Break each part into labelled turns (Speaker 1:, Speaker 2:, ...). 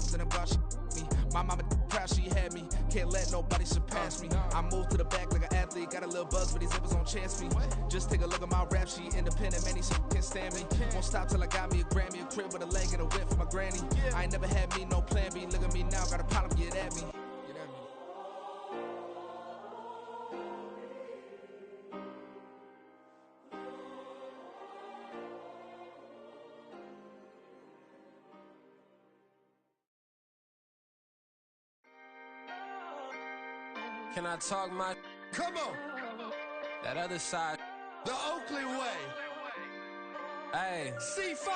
Speaker 1: Boston and Boston me. My mama proud she had me. Can't let nobody surpass me. I moved to the back like an athlete. Got a little buzz, but these zippers don't chance me. Just take a look at my rap sheet. Independent, man, these can't stand me. Won't stop till I got me a Grammy, a crib with a leg and a whip for my granny. I ain't never had me no plan B. Look at me now, got a problem, get at me.
Speaker 2: Can I talk my?
Speaker 3: Come on.
Speaker 2: That other side.
Speaker 3: The Oakley way.
Speaker 2: Hey.
Speaker 3: C5.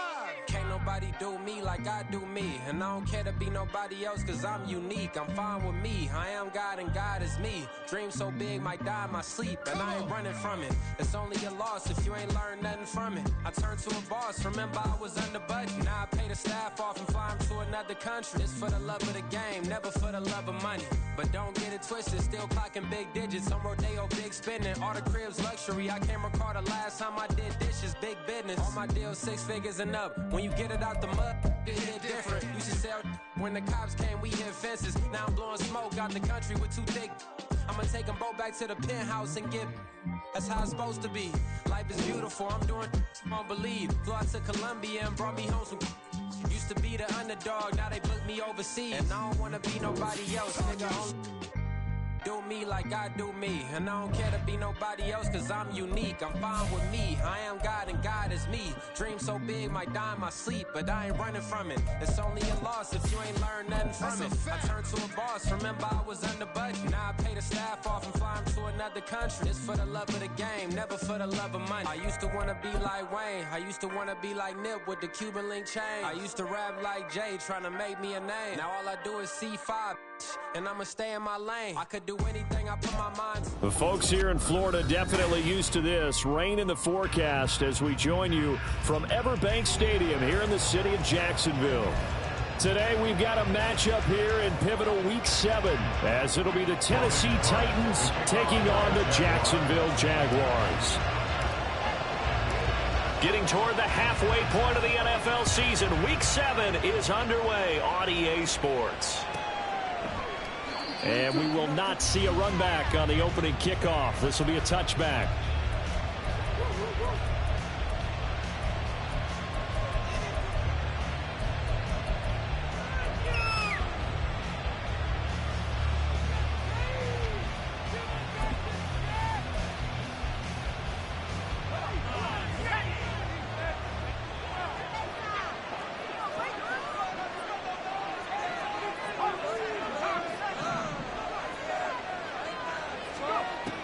Speaker 2: Can't nobody do me like I do me. And I don't care to be nobody else cause I'm unique. I'm fine with me. I am God and God is me. Dream so big might die in my sleep. And I ain't running from it. It's only a loss if you ain't learned nothing from it. I turned to a boss. Remember I was under budget. Now I pay the staff off and fly them to another country. It's for the love of the game, never for the love of money. But don't get it twisted, still clocking big digits. On Rodeo, big spending. All the cribs luxury. I can't recall the last time I did dishes. Big business. All my deals 6 figures and up. When you get it out the mud, it hit different. Used to sell when the cops came, we hit fences. Now I'm blowing smoke out the country with too thick. I'ma take them both back to the penthouse and get. That's how it's supposed to be. Life is beautiful, I'm doing won't believe. Flew out to Colombia and brought me home some. Used to be the underdog, now they book me overseas. And I don't wanna be nobody else, nigga. Do me like I do me. And I don't care to be nobody else cause I'm unique. I'm fine with me. I am God and God is me. Dream so big might die in my sleep, but I ain't running from it. It's only a loss if you ain't learned nothing from it. I turned to a boss. Remember I was under budget. Now I pay the staff off and fly them to another country. It's for the love of the game, never for the love of money. I used to wanna be like Wayne. I used to wanna be like Nip with the Cuban link chain. I used to rap like Jay trying to make me a name. Now all I do is C5 and I'ma stay in my lane. I could do anything I put my mind to.
Speaker 4: The folks here in Florida definitely used to this. Rain in the forecast as we join you from Everbank Stadium here in the city of Jacksonville. Today we've got a matchup here in pivotal Week 7 as it'll be the Tennessee Titans taking on the Jacksonville Jaguars. Getting toward the halfway point of the NFL season, Week 7 is underway on EA Sports. And we will not see a run back on the opening kickoff. This will be a touchback.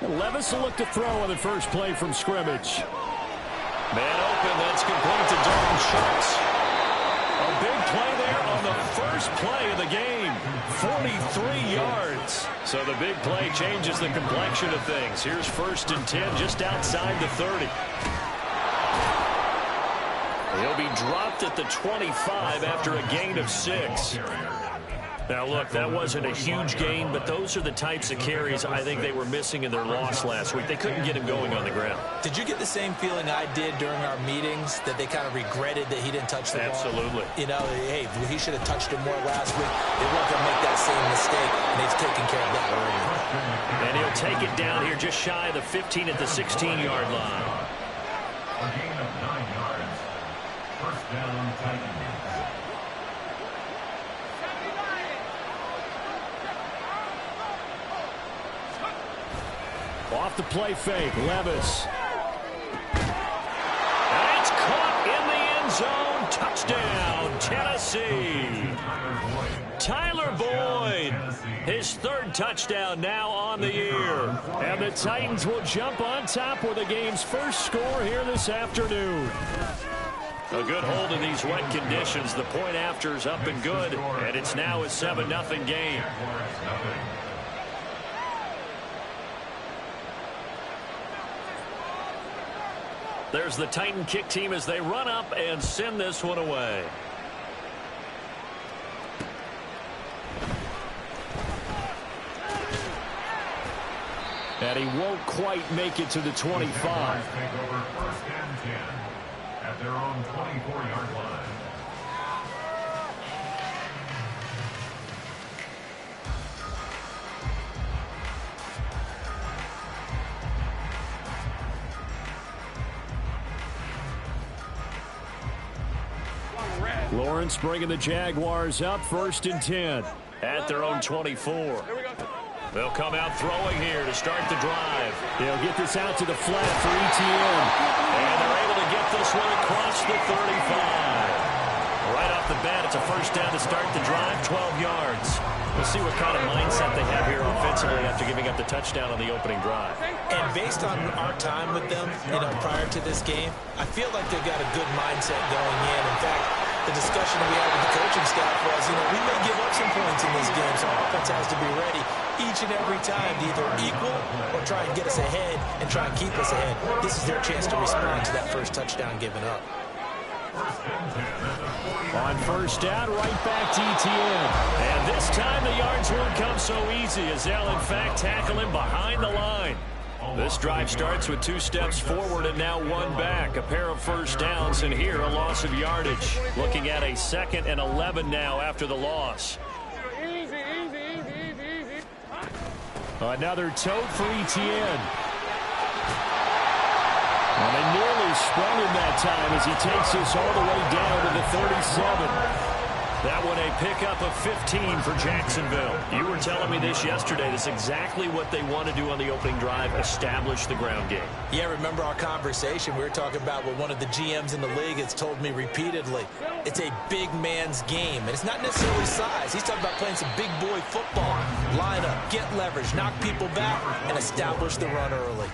Speaker 4: Levis will look to throw on the first play from scrimmage. Man open, that's complete to Dalton Schultz. A big play there on the first play of the game. 43 yards. So the big play changes the complexion of things. Here's 1st and 10 just outside the 30. He'll be dropped at the 25 after a gain of 6. Now, look, that wasn't a huge gain, but those are the types of carries I think they were missing in their loss last week. They couldn't get him going on the ground.
Speaker 5: Did you get the same feeling I did during our meetings, that they kind of regretted that he didn't touch the ball?
Speaker 4: Absolutely.
Speaker 5: You know, hey, he should have touched it more last week. They weren't going to make that same mistake, and they've taken care of that early.
Speaker 4: And he'll take it down here just shy of the 15 at the 16-yard line.
Speaker 6: A gain of 9 yards. First down, Titans.
Speaker 4: Off the play fake, Levis. And it's caught in the end zone. Touchdown, Tennessee. Tyler Boyd, his 3rd touchdown now on the year. And the Titans will jump on top with the game's first score here this afternoon. A good hold in these wet conditions. The point after is up and good, and it's now a 7-0 game. There's the Titan kick team as they run up and send this one away. And he won't quite make it to the 25.
Speaker 6: Take over 1st and 10 at their own 24-yard line.
Speaker 4: Lawrence bringing the Jaguars up 1st and 10 at their own 24. They'll come out throwing here to start the drive. They'll get this out to the flat for ETN. And they're able to get this one across the 35. Right off the bat, it's a first down to start the drive, 12 yards. We'll see what kind of mindset they have here offensively after giving up the touchdown on the opening drive.
Speaker 5: And based on our time with them, prior to this game, I feel like they've got a good mindset going in. In fact, the discussion we had with the coaching staff was, we may give up some points in this game, so our offense has to be ready each and every time to either equal or try and get us ahead and try and keep us ahead. This is their chance to respond to that first touchdown given up.
Speaker 4: On first down, right back to ETN. And this time the yards won't come so easy as they'll, in fact, tackle him behind the line. This drive starts with 2 steps forward and now 1 back. A pair of first downs, and here a loss of yardage. Looking at a 2nd and 11 now after the loss. Another tote for ETN. And they nearly sprung him that time as he takes this all the way down to the 37. That one a pickup of 15 for Jacksonville. You were telling me this yesterday. This is exactly what they want to do on the opening drive, establish the ground game.
Speaker 5: Yeah, remember our conversation. We were talking about what one of the GMs in the league has told me repeatedly. It's a big man's game, and it's not necessarily size. He's talking about playing some big boy football. Line up, get leverage, knock people back, and establish the run early.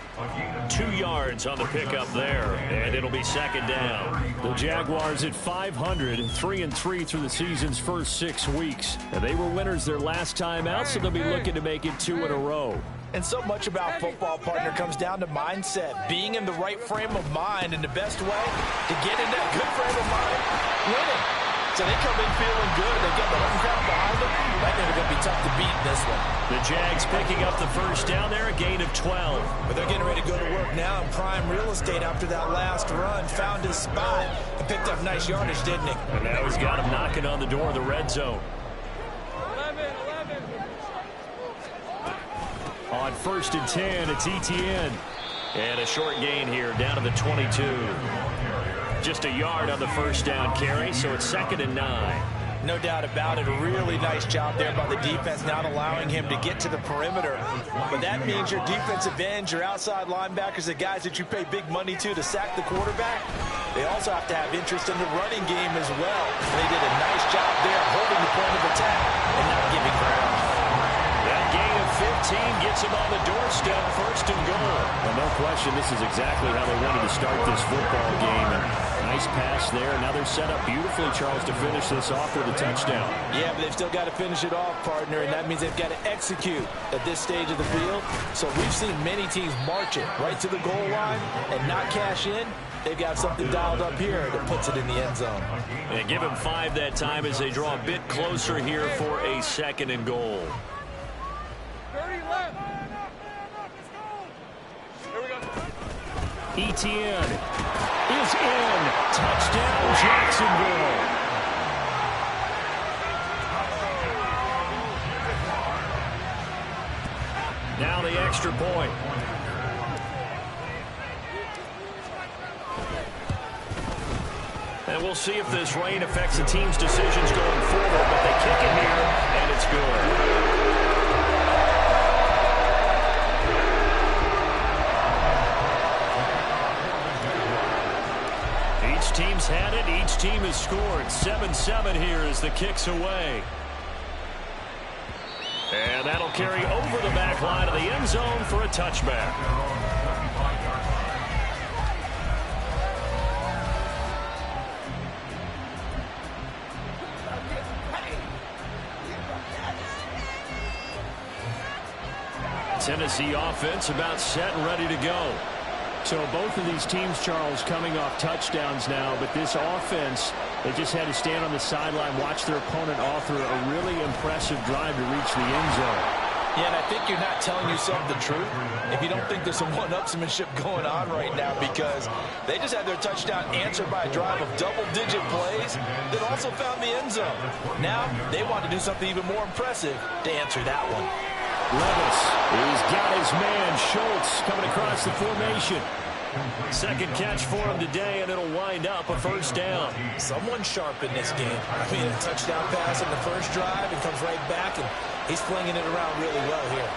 Speaker 4: 2 yards on the pickup there, and it'll be 2nd down. The Jaguars at 500, 3-3 through the season's first 6 weeks. And they were winners their last time out, so they'll be looking to make it 2 in a row.
Speaker 5: And so much about football, partner, comes down to mindset. Being in the right frame of mind, and the best way to get in that good frame of mind, winning. So they come in feeling good. They get the home crowd behind them. I think they're going to be tough to beat in this one.
Speaker 4: The Jags picking up the first down there, a gain of 12.
Speaker 5: But they're getting ready to go to work now in prime real estate after that last run. Found his spot and picked up nice yardage, didn't he?
Speaker 4: And now he's got him knocking on the door of the red zone.
Speaker 3: 11.
Speaker 4: On 1st and 10, it's ETN. And a short gain here down to the 22. Just a yard on the first down carry, so it's 2nd and 9.
Speaker 5: No doubt about it. A really nice job there by the defense, not allowing him to get to the perimeter. But that means your defensive ends, your outside linebackers, the guys that you pay big money to sack the quarterback, they also have to have interest in the running game as well. And they did a nice job there holding the point of attack and not giving ground.
Speaker 4: That gain of 15 gets him on the doorstep, 1st and goal. Well, no question, this is exactly how they wanted to start this football game. And nice pass there. Now they're set up beautifully, Charles, to finish this off with a touchdown.
Speaker 5: Yeah, but they've still got to finish it off, partner, and that means they've got to execute at this stage of the field. So we've seen many teams march it right to the goal line and not cash in. They've got something dialed up here that puts it in the end zone.
Speaker 4: And give them 5 that time as they draw a bit closer here for a 2nd and goal.
Speaker 3: 30 left. Here we go.
Speaker 4: ETN is in. Touchdown, Jacksonville. Now the extra point. And we'll see if this rain affects the team's decisions going forward, but they kick it here, and it's good. Each team's had it. Each team has scored. 7-7 here as the kick's away. And that'll carry over the back line of the end zone for a touchback. Tennessee offense about set and ready to go. So both of these teams, Charles, coming off touchdowns now, but this offense, they just had to stand on the sideline, watch their opponent author a really impressive drive to reach the end zone.
Speaker 5: Yeah, and I think you're not telling yourself the truth if you don't think there's some one-upsmanship going on right now, because they just had their touchdown answered by a drive of double-digit plays that also found the end zone. Now they want to do something even more impressive to answer that one.
Speaker 4: Levis, he's got his man, Schultz, coming across the formation. Second catch for him today, and it'll wind up a first down.
Speaker 5: Someone sharp in this game. I mean, a touchdown pass in the first drive and comes right back, and he's flinging it around really well here.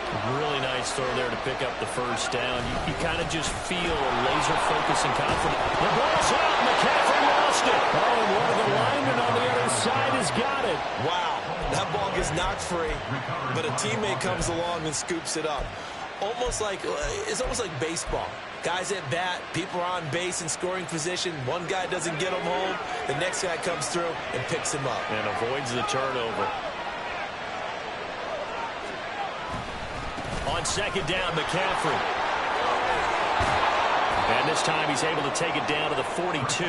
Speaker 4: Really nice throw there to pick up the first down. You kind of just feel a laser focus and confidence. The ball's out. McCaffrey lost it. Oh, and one of the linemen on the other side has got it.
Speaker 5: Wow, that ball gets knocked free, but a teammate comes along and scoops it up. It's almost like baseball. Guys at bat, people are on base in scoring position. One guy doesn't get him home. The next guy comes through and picks him up.
Speaker 4: And avoids the turnover. On second down, McCaffrey. And this time he's able to take it down to the 42.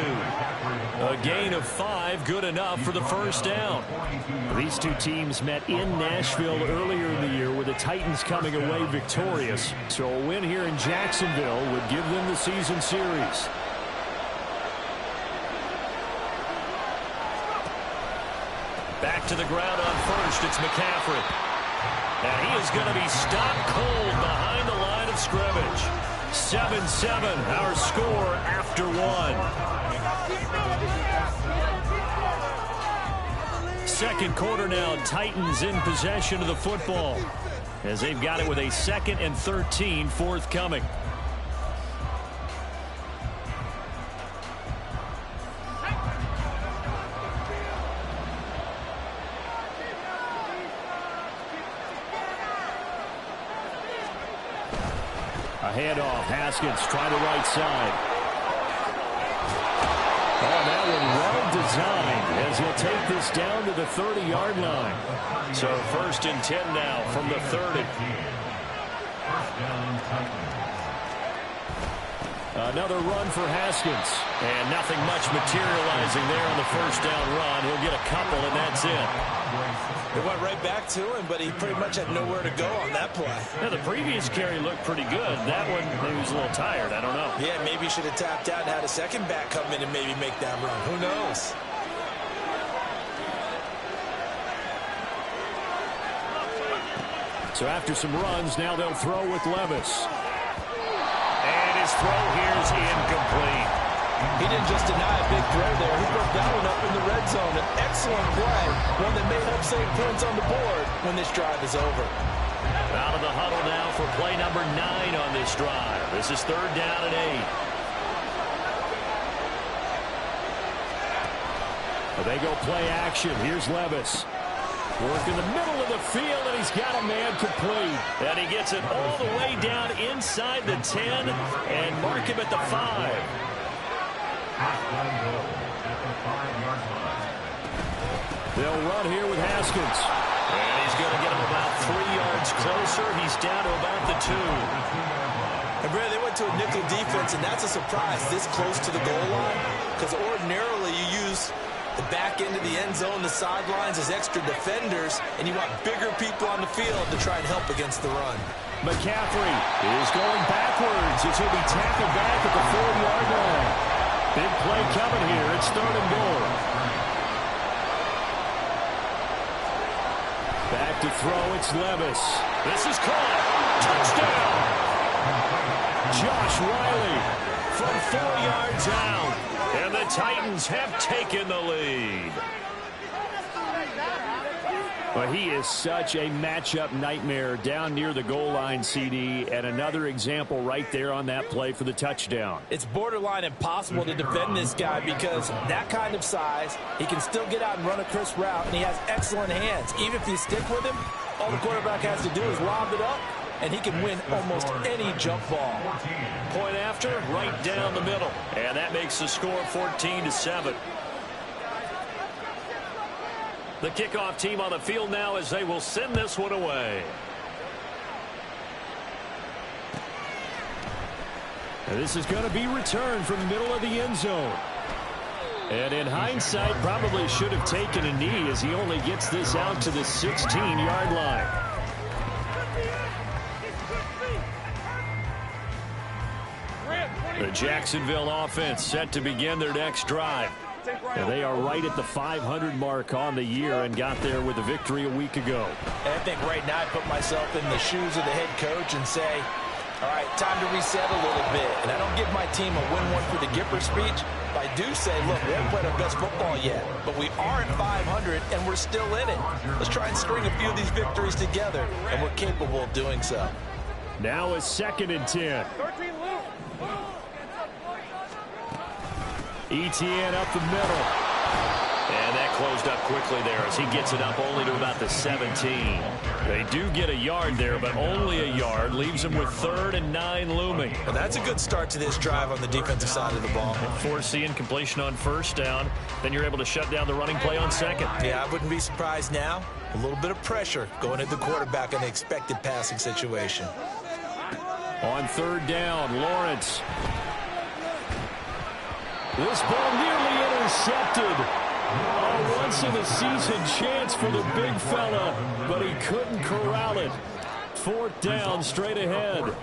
Speaker 4: A gain of 5, good enough for the first down. These two teams met in Nashville earlier in the year with the Titans coming away victorious. So a win here in Jacksonville would give them the season series. Back to the ground on first, it's McCaffrey. And he is going to be stopped cold behind the line of scrimmage. 7-7, our score after one. Second quarter now, Titans in possession of the football as they've got it with a 2nd and 13 forthcoming. A handoff, Haskins trying the right side. Oh, that one well designed as he'll take this down to the 30-yard line. So 1st and 10 now from the 30. Another run for Haskins. And nothing much materializing there on the first down run. He'll get a couple, and that's it.
Speaker 5: It went right back to him, but he pretty much had nowhere to go on that play.
Speaker 4: Now, the previous carry looked pretty good. That one, he was a little tired. I don't know.
Speaker 5: Yeah, maybe he should have tapped out and had a second back come in and maybe make that run. Who knows?
Speaker 4: So after some runs, now they'll throw with Levis. And his throw here is incomplete.
Speaker 5: He didn't just deny a big throw there. He broke that one up in the red zone. An excellent play. One that may help save points on the board when this drive is over.
Speaker 4: Out of the huddle now for play number 9 on this drive. This is 3rd down and 8. They go play action. Here's Levis. Work in the middle of the field, and he's got a man complete. And he gets it all the way down inside the 10 and mark him at the 5. They'll run here with Haskins. And he's going to get him about 3 yards closer. He's down to about the 2.
Speaker 5: And Brad, they went to a nickel defense, and that's a surprise this close to the goal line, because ordinarily you use the back end of the end zone, the sidelines as extra defenders, and you want bigger people on the field to try and help against the run.
Speaker 4: McCaffrey is going backwards as he'll be tackled back at the 4-yard line. Big play coming here. It's 3rd and goal. Back to throw, it's Levis. This is caught. Touchdown. Josh Riley from 4 yards out. And the Titans have taken the lead. Well, he is such a matchup nightmare down near the goal line, CD, and another example right there on that play for the touchdown.
Speaker 5: It's borderline impossible to defend this guy because that kind of size, he can still get out and run a crisp route, and he has excellent hands. Even if you stick with him, all the quarterback has to do is lob it up, and he can win almost any jump ball.
Speaker 4: Point after, right down the middle, and that makes the score 14-7. The kickoff team on the field now as they will send this one away. And this is going to be returned from the middle of the end zone. And in hindsight, probably should have taken a knee as he only gets this out to the 16-yard line. The Jacksonville offense set to begin their next drive. And they are right at the 500 mark on the year and got there with a victory a week ago.
Speaker 5: And I think right now I put myself in the shoes of the head coach and say, All right, time to reset a little bit. And I don't give my team a win one for the Gipper speech. But I do say, look, we haven't played our best football yet, but we are at 500 and we're still in it. Let's try and string a few of these victories together, and we're capable of doing so.
Speaker 4: Now a 2nd and 10. Etienne up the middle. And that closed up quickly there as he gets it up only to about the 17. They do get a yard there, but only a yard. Leaves them with 3rd and 9 looming.
Speaker 5: Well, that's a good start to this drive on the defensive side of the ball.
Speaker 4: Forcing completion on 1st down. Then you're able to shut down the running play on 2nd.
Speaker 5: Yeah, I wouldn't be surprised now. A little bit of pressure going at the quarterback in the expected passing situation.
Speaker 4: On 3rd down, Lawrence. This ball nearly intercepted. A once-in-a-season chance for the big fella, but he couldn't corral it. 4th down, straight ahead.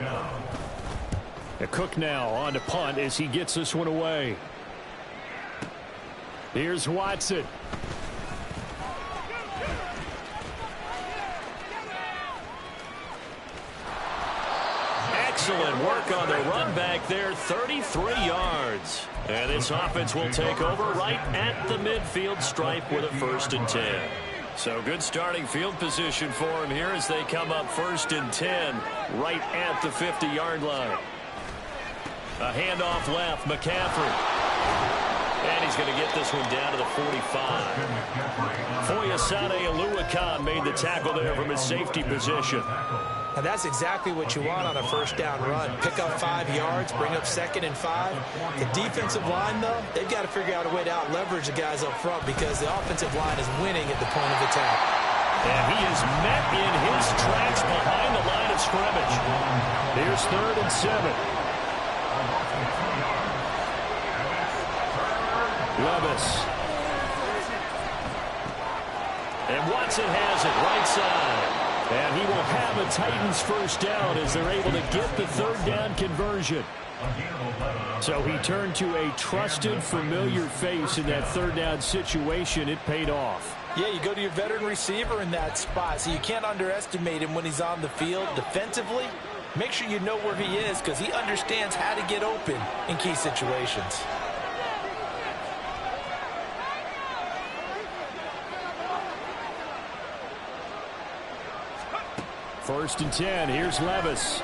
Speaker 4: Cook now on to punt as he gets this one away. Here's Watson. Excellent work on the run back there, 33 yards. And this offense will take over right at the midfield stripe with a 1st and 10. So good starting field position for him here as they come up 1st and 10 right at the 50-yard line. A handoff left, McCaffrey. And he's going to get this one down to the 45. Foyesade Oluwakan made the tackle there from his safety position.
Speaker 5: And that's exactly what you want on a 1st down run. Pick up 5 yards, bring up 2nd and 5. The defensive line, though, they've got to figure out a way to out-leverage the guys up front because the offensive line is winning at the point of attack.
Speaker 4: And he is met in his tracks behind the line of scrimmage. Here's 3rd and 7. Levis. And Watson has it right side. And he will have a Titans 1st down as they're able to get the 3rd down conversion. So he turned to a trusted, familiar face in that 3rd down situation. It paid off.
Speaker 5: Yeah, you go to your veteran receiver in that spot, so you can't underestimate him when he's on the field defensively. Make sure you know where he is because he understands how to get open in key situations.
Speaker 4: First and 10. Here's Levis.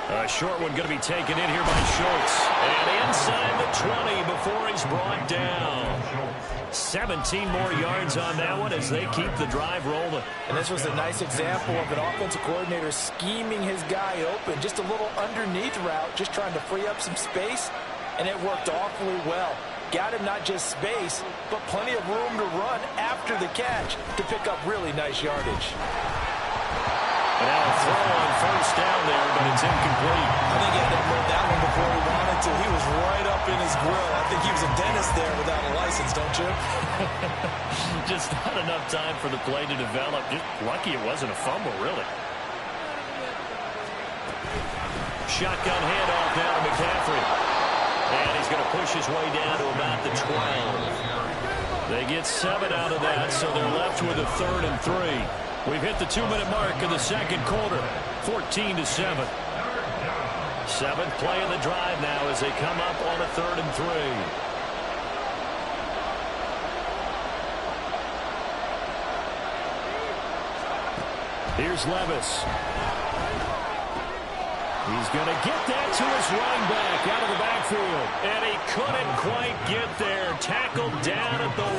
Speaker 4: A short one going to be taken in here by Schultz. And inside the 20 before he's brought down. 17 more yards on that one as they keep the drive rolling.
Speaker 5: And this was a nice example of an offensive coordinator scheming his guy open. Just a little underneath route, just trying to free up some space. And it worked awfully well. Got him not just space, but plenty of room to run after the catch to pick up really nice yardage.
Speaker 4: And now a throw on 1st down there, but it's incomplete.
Speaker 5: I think he had to move that one before he wanted to. He was right up in his grill. I think he was a dentist there without a license, don't you?
Speaker 4: Just not enough time for the play to develop. Just lucky it wasn't a fumble, really. Shotgun handoff now to McCaffrey. And he's going to push his way down to about the 12. They get 7 out of that, so they're left with a 3rd and 3. We've hit the 2-minute mark of the 2nd quarter, 14-7. 7th play of the drive now as they come up on a 3rd and 3. Here's Levis. He's going to get that to his running back out of the backfield. And he couldn't quite get there. Tackled down at the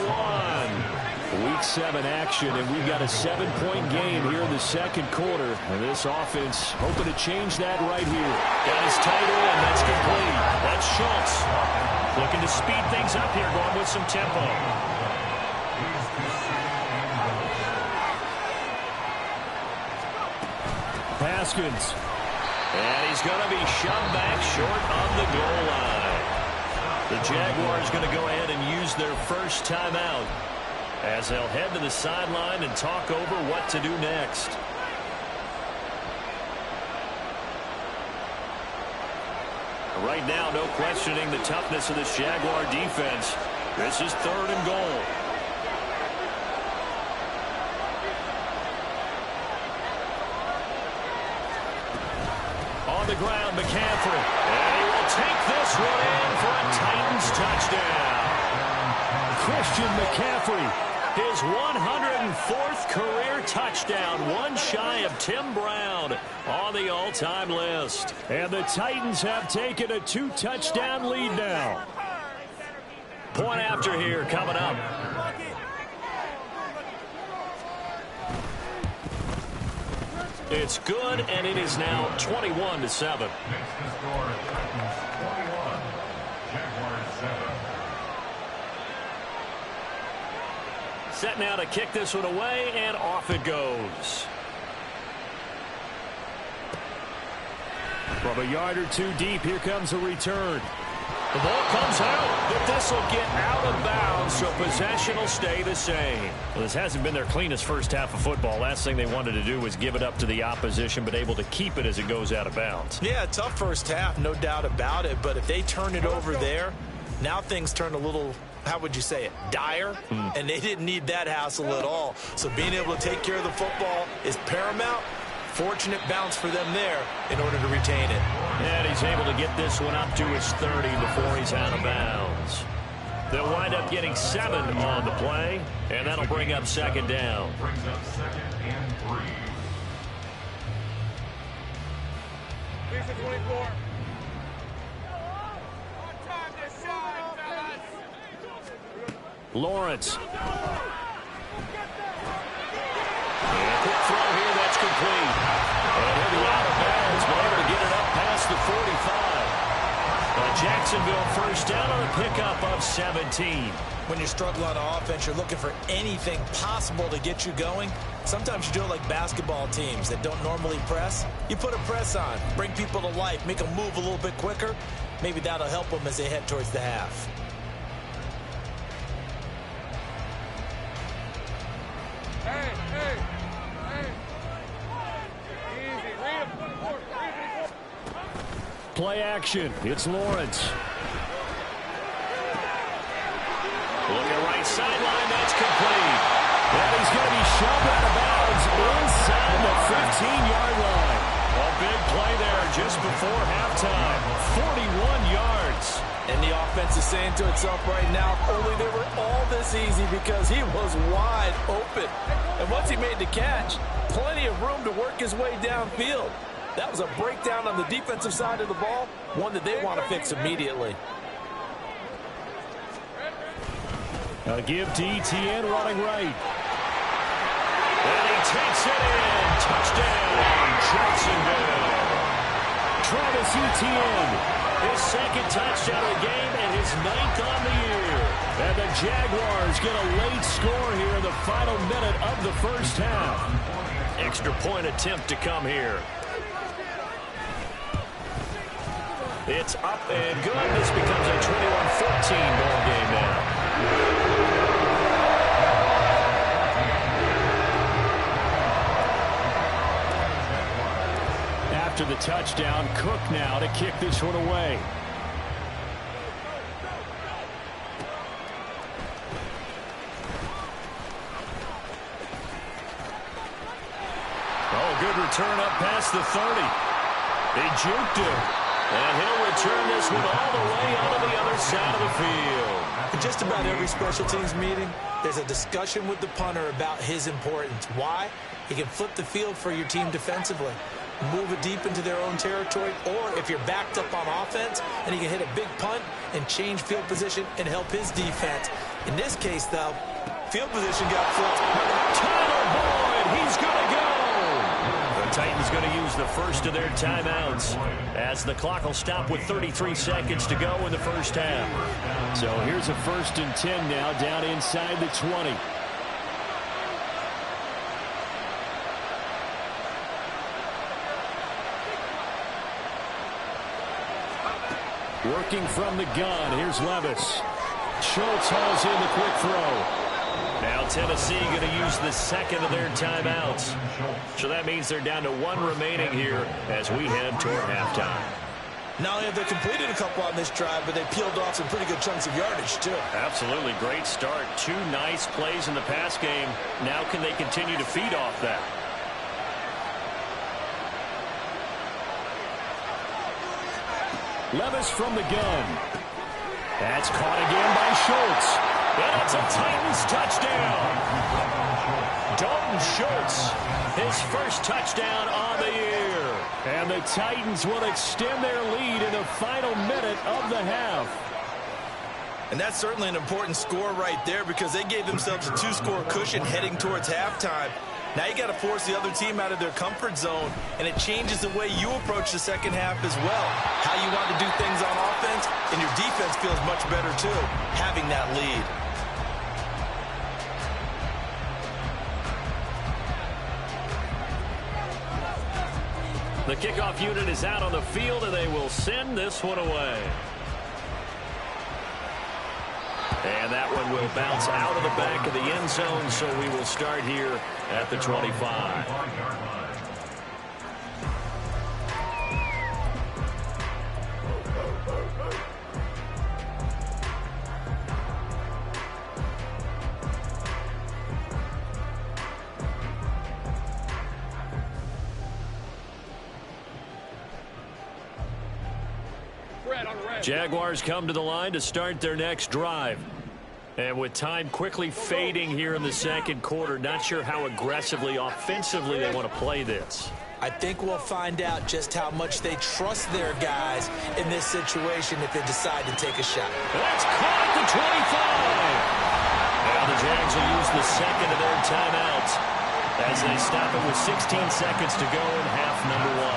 Speaker 4: 1. Week 7 action, and we've got a 7-point game here in the 2nd quarter. And this offense hoping to change that right here. Got his tight end. That's complete. That's Schultz. Looking to speed things up here, going with some tempo. Haskins. And he's going to be shoved back short of the goal line. The Jaguars going to go ahead and use their first timeout as they'll head to the sideline and talk over what to do next. Right now, no questioning the toughness of this Jaguar defense. This is 3rd and goal. On the ground, McCaffrey. And he will take this one in for a Titans touchdown. Christian McCaffrey, his 104th career touchdown, one shy of Tim Brown on the all-time list. And the Titans have taken a 2-touchdown lead now. Point after here coming up. It's good, and it is now 21-7.
Speaker 6: Next to score, Titans 21, Jaguars 7.
Speaker 4: Set now to kick this one away, and off it goes. From a yard or two deep, here comes a return. The ball comes out, but this will get out of bounds, so possession will stay the same. Well, this hasn't been their cleanest first half of football. Last thing they wanted to do was give it up to the opposition, but able to keep it as it goes out of bounds.
Speaker 5: Yeah, tough first half, no doubt about it. But if they turn it over there, now things turn a little, how would you say it, dire? And they didn't need that hassle at all. So being able to take care of the football is paramount. Fortunate bounce for them there in order to retain it.
Speaker 4: And he's able to get this one up to his 30 before he's out of bounds. They'll wind up getting 7 on the play, and that'll bring up second down.
Speaker 6: Brings up 2nd and 3.
Speaker 3: Lisa 24.
Speaker 4: Lawrence. And quick throw here, that's complete. And he'll be out of bounds, but able to get it up past the 45. Jacksonville first down on a pickup of 17.
Speaker 5: When you're struggling on offense, you're looking for anything possible to get you going. Sometimes you do it like basketball teams that don't normally press. You put a press on, bring people to life, make them move a little bit quicker. Maybe that'll help them as they head towards the half.
Speaker 3: Hey. Easy. Read him.
Speaker 4: Play action. It's Lawrence. Looking right sideline. That's complete. And he's going to be shoved out of bounds inside the 15-yard line. A big play there just before halftime. 41 yards.
Speaker 5: And the offense is saying to itself right now, only they were all this easy because he was wide open. And once he made the catch, plenty of room to work his way downfield. That was a breakdown on the defensive side of the ball, one that they want to fix immediately.
Speaker 4: A give to ETN running right. And he takes it in. Touchdown, Jacksonville. Travis Etienne, his second touchdown of the game and his 9th on the year. And the Jaguars get a late score here in the final minute of the first half. Extra point attempt to come here. It's up and good. This becomes a 21-14 ball game now. After the touchdown, Cook now to kick this one away. Oh, good return up past the 30. He juked him. And he'll return this one all the way onto the other side of the field.
Speaker 5: In just about every special teams meeting, there's a discussion with the punter about his importance. Why? He can flip the field for your team defensively, move it deep into their own territory, or if you're backed up on offense, and he can hit a big punt and change field position and help his defense. In this case, though, field position got flipped.
Speaker 4: Tyler Boyd, he's going to go. The Titans going to use the first of their timeouts as the clock will stop with 33 seconds to go in the first half. So here's a 1st and 10 now down inside the 20. Working from the gun, here's Levis. Schultz hauls in the quick throw. Now Tennessee going to use the second of their timeouts. So that means they're down to 1 remaining here as we head toward halftime.
Speaker 5: Not only have they completed a couple on this drive, but they peeled off some pretty good chunks of yardage, too.
Speaker 4: Absolutely great start. 2 nice plays in the pass game. Now can they continue to feed off that? Levis from the gun. That's caught again by Schultz. And it's a Titans touchdown. Dalton Schultz, his first touchdown on the year. And the Titans will extend their lead in the final minute of the half.
Speaker 5: And that's certainly an important score right there because they gave themselves a 2-score cushion heading towards halftime. Now you got to force the other team out of their comfort zone, and it changes the way you approach the second half as well. How you want to do things on offense, and your defense feels much better too, having that lead.
Speaker 4: The kickoff unit is out on the field, and they will send this one away. And that one will bounce out of the back of the end zone, so we will start here at the 25. Jaguars come to the line to start their next drive. And with time quickly fading here in the second quarter, not sure how aggressively, offensively they want to play this.
Speaker 5: I think we'll find out just how much they trust their guys in this situation if they decide to take a shot.
Speaker 4: That's caught at the 25. Now the Jags will use the second of their timeouts as they stop it with 16 seconds to go in half number one.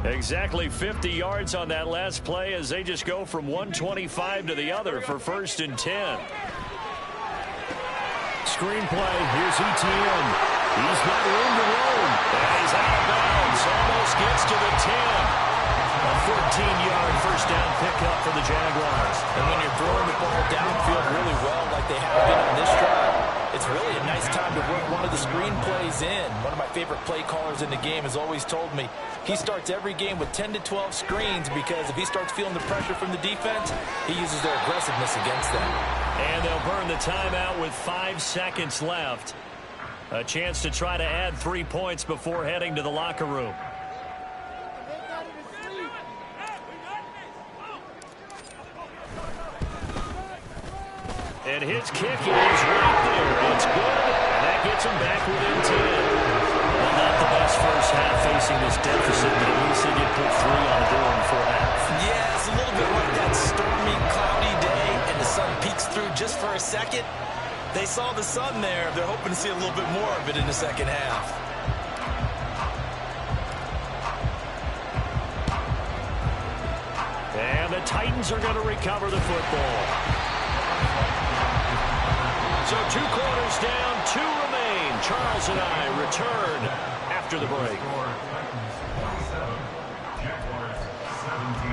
Speaker 4: Exactly 50 yards on that last play as they just go from 125 to the other for 1st and 10. Screenplay, here's ETN. He's got room to roam. And he's out of bounds. Almost gets to the 10. A 14-yard first down pickup for the Jaguars.
Speaker 5: And when you're throwing the ball downfield really well like they have been on this drive, it's really a nice time to work one of the screen plays in. One of my favorite play callers in the game has always told me he starts every game with 10 to 12 screens because if he starts feeling the pressure from the defense, he uses their aggressiveness against them.
Speaker 4: And they'll burn the timeout with 5 seconds left. A chance to try to add 3 points before heading to the locker room. And his kick is right there. It's good, and that gets him back within 10. Well, not the best first half facing this deficit, but at least they did put 3 on the door in the fourth half.
Speaker 5: Yeah, it's a little bit like that stormy, cloudy day, and the sun peeks through just for a second. They saw the sun there. They're hoping to see a little bit more of it in the second half.
Speaker 4: And the Titans are going to recover the football. So 2 quarters down, 2 remain. Charles and I return after the break.
Speaker 6: Jaguars 17.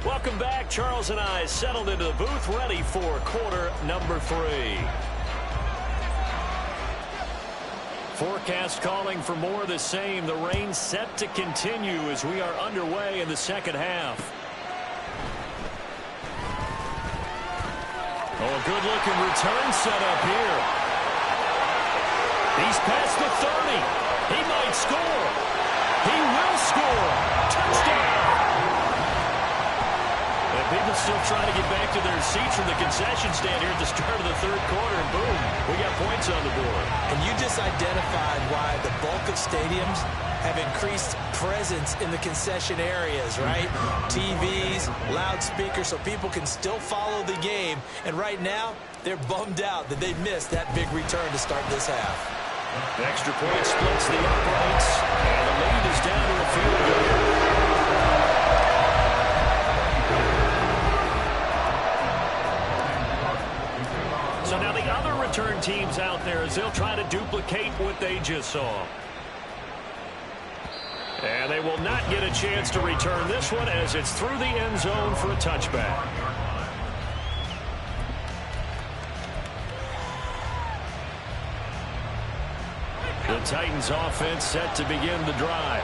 Speaker 4: Welcome back. Charles and I settled into the booth, ready for quarter number 3. Forecast calling for more of the same. The rain set to continue as we are underway in the second half. Oh, a good-looking return set up here. He's past the 30. He might score. He will score. Touchdown. People still trying to get back to their seats from the concession stand here at the start of the third quarter, and boom, we got points on the board.
Speaker 5: And you just identified why the bulk of stadiums have increased presence in the concession areas, right? TVs, loudspeakers, so people can still follow the game. And right now, they're bummed out that they missed that big return to start this half.
Speaker 4: The extra point splits the uprights, and the lead is down to a field goal. So now the other return teams out there as they'll try to duplicate what they just saw. And they will not get a chance to return this one as it's through the end zone for a touchback. Titans offense set to begin the drive.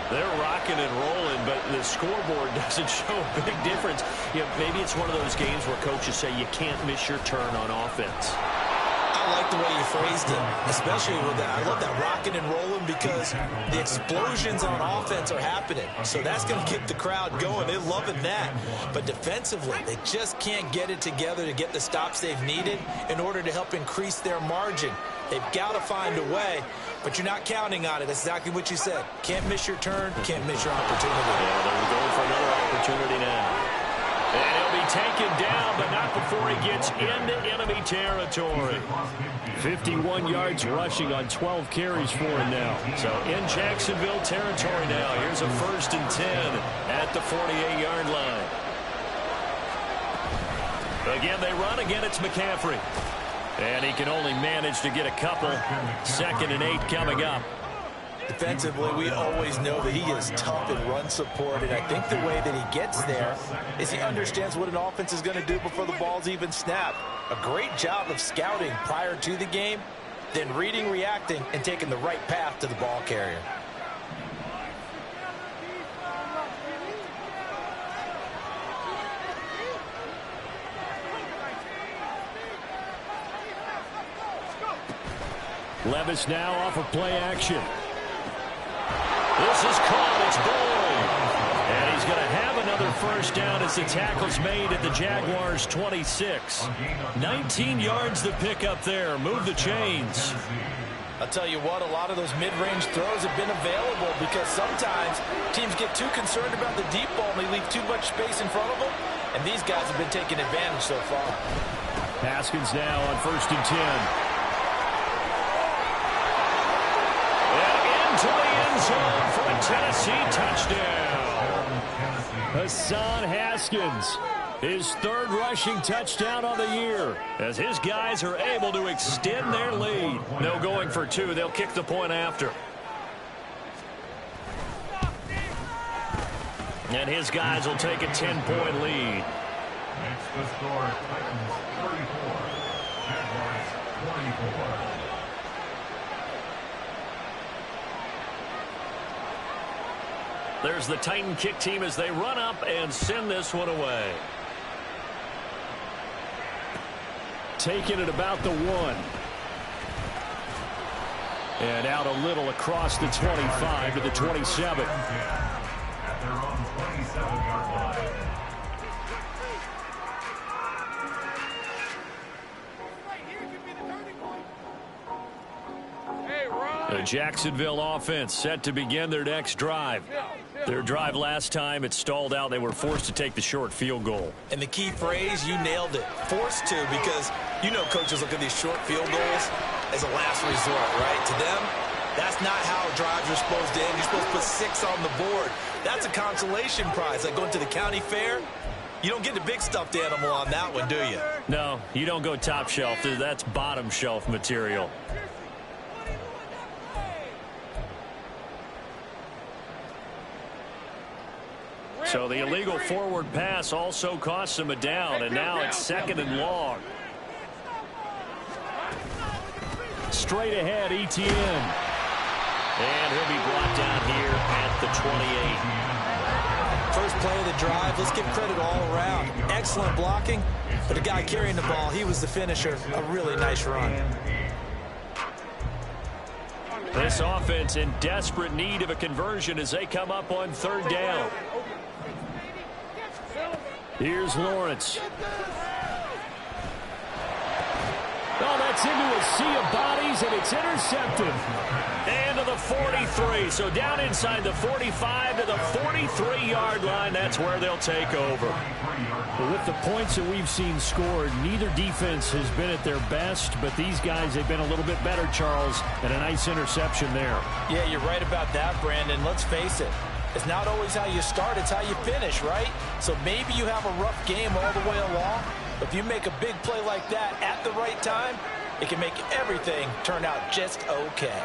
Speaker 4: They're rocking and rolling, but the scoreboard doesn't show a big difference. You know, maybe it's one of those games where coaches say you can't miss your turn on offense.
Speaker 5: I like the way you phrased it, especially with that. I love that rocking and rolling because the explosions on offense are happening. So that's going to get the crowd going. They're loving that. But defensively, they just can't get it together to get the stops they've needed in order to help increase their margin. They've got to find a way, but you're not counting on it. That's exactly what you said. Can't miss your turn, can't miss your opportunity.
Speaker 4: Yeah, they're going for another opportunity now. And he'll be taken down, but not before he gets into enemy territory. 51 yards rushing on 12 carries for him now. So in Jacksonville territory now. Here's a 1st and 10 at the 48-yard line. Again, they run. Again, it's McCaffrey. And he can only manage to get a couple. 2nd and 8 coming up.
Speaker 5: Defensively, we always know that he is tough in run support, and I think the way that he gets there is he understands what an offense is going to do before the ball's even snapped. A great job of scouting prior to the game, then reading, reacting, and taking the right path to the ball carrier.
Speaker 4: Levis now off of play action. This is caught. It's Boyd. And he's going to have another 1st down as the tackle's made at the Jaguars' 26. 19 yards to pick up there. Move the chains.
Speaker 5: I'll tell you what, a lot of those mid-range throws have been available because sometimes teams get too concerned about the deep ball and they leave too much space in front of them. And these guys have been taking advantage so far.
Speaker 4: Haskins now on 1st and 10. To the end zone for a Tennessee touchdown. Hassan Haskins, his 3rd rushing touchdown on the year, as his guys are able to extend their lead. No going for 2. They'll kick the point after. And his guys will take a 10-point lead.
Speaker 6: Next to score, Titans 34, Jaguars 24.
Speaker 4: There's the Titan kick team as they run up and send this one away. Taking it about the 1. And out a little across the 25 to the 27.
Speaker 6: At their own 27-yard line.
Speaker 4: The Jacksonville offense set to begin their next drive. Their drive last time, it stalled out. They were forced to take the short field goal.
Speaker 5: And the key phrase, you nailed it. Forced to, because you know coaches look at these short field goals as a last resort, right? To them, that's not how drives are supposed to end. You're supposed to put 6 on the board. That's a consolation prize. Like going to the county fair, you don't get the big stuffed animal on that one, do you?
Speaker 4: No, you don't go top shelf. That's bottom shelf material. So the illegal forward pass also costs him a down, and now it's 2nd and long. Straight ahead, Etienne. And he'll be brought down here at the 28.
Speaker 5: First play of the drive, let's give credit all around. Excellent blocking, but the guy carrying the ball, he was the finisher. A really nice run.
Speaker 4: This offense in desperate need of a conversion as they come up on 3rd down. Here's Lawrence. Oh, that's into a sea of bodies, and it's intercepted. And to the 43. So down inside the 45 to the 43-yard line. That's where they'll take over.
Speaker 7: Well, with the points that we've seen scored, neither defense has been at their best, but these guys have been a little bit better, Charles, and a nice interception there.
Speaker 5: Yeah, you're right about that, Brandon. Let's face it. It's not always how you start, it's how you finish, right? So maybe you have a rough game all the way along, but if you make a big play like that at the right time, it can make everything turn out just okay.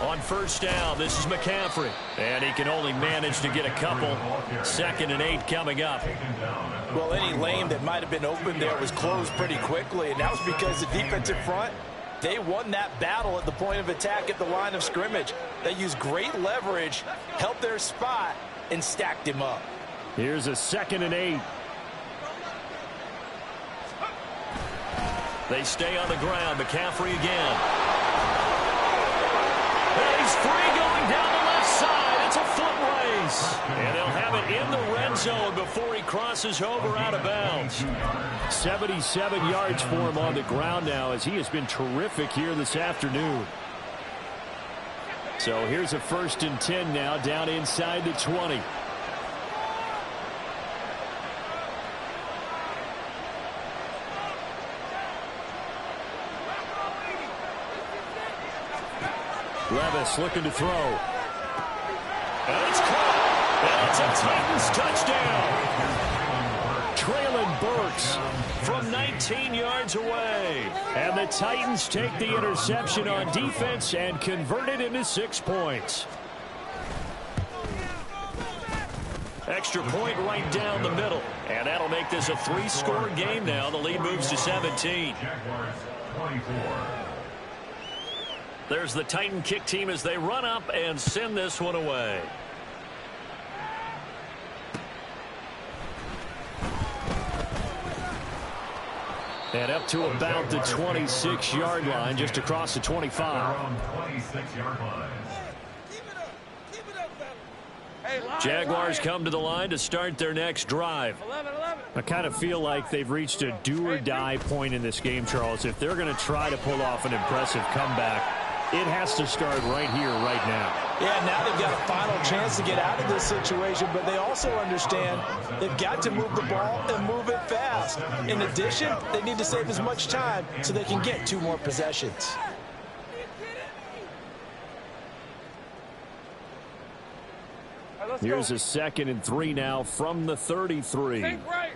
Speaker 4: On 1st down, this is McCaffrey. And he can only manage to get a couple. 2nd and 8 coming up.
Speaker 5: Well, any lane that might have been open there was closed pretty quickly, and that was because the defensive front They won that battle at the point of attack at the line of scrimmage. They used great leverage, helped their spot, and stacked him up.
Speaker 7: Here's a 2nd and 8. They stay on the ground. McCaffrey again. And he's free going down the left side. It's a foot race. And they'll have it in the red zone before he crosses over out of bounds. 77 yards for him on the ground now, as he has been terrific here this afternoon. So here's a 1st and 10 now, down inside the 20. Levis looking to throw. And it's caught. And it's a Titans touchdown. Traylon Burks from 19 yards away. And the Titans take the interception on defense and convert it into 6 points. Extra point right down the middle. And that'll make this a 3-score game now. The lead moves to 17.
Speaker 6: Jaguars 24.
Speaker 4: There's the Titan kick team as they run up and send this one away. And up to about the 26-yard line, just across the 25.
Speaker 6: Around 26-yard line.
Speaker 7: Jaguars come to the line to start their next drive. I kind of feel like they've reached a do-or-die point in this game, Charles. If they're going to try to pull off an impressive comeback, it has to start right here, right now.
Speaker 5: Yeah, now they've got a final chance to get out of this situation, but they also understand they've got to move the ball and move it fast. In addition, they need to save as much time so they can get 2 more possessions.
Speaker 7: Here's a 2nd and 3 now from the 33.
Speaker 3: Think right.